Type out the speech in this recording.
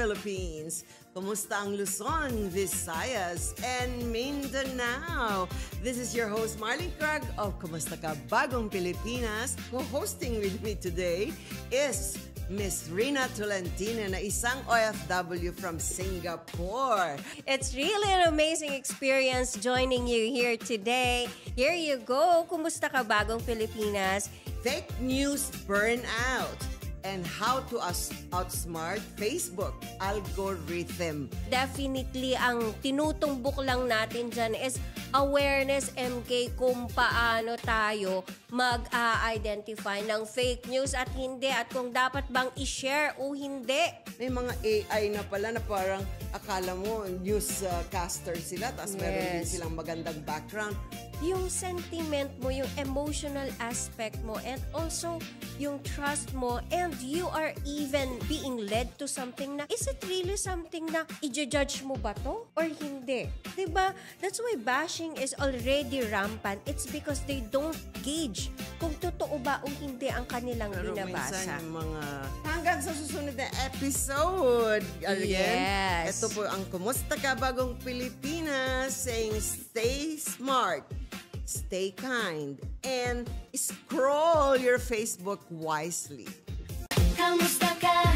Philippines? Kumusta ang Luzon, Visayas, and Mindanao? This is your host, Marlene Craig of Kumusta Ka Bagong Pilipinas. Co-hosting with me today is Miss Rina Tolentino, na isang OFW from Singapore. It's really an amazing experience joining you here today. Here you go. Kumusta ka bagong Pilipinas? Fake news burnout and how to outsmart Facebook algorithm. Definitely, ang tinutumbok lang natin dyan is awareness, MK, kung paano tayo mag-identify ng fake news at hindi, at kung dapat bang i-share o hindi. May mga AI na pala na parang akala mo newscaster sila, tapos meron din silang magandang background. Yung sentiment mo, yung emotional aspect mo, and also yung trust mo, and you are even being led to something na, is it really something na i-judge mo ba to or hindi? Diba? That's why bashing is already rampant. It's because they don't gauge kung totoo ba o hindi ang kanilang binabasa. Minsan yung mga hanggang sa susunod na episode. Again, ito po ang Kumusta Ka Bagong Pilipinas, saying stay smart, stay kind, and scroll your Facebook wisely. Kamusta ka?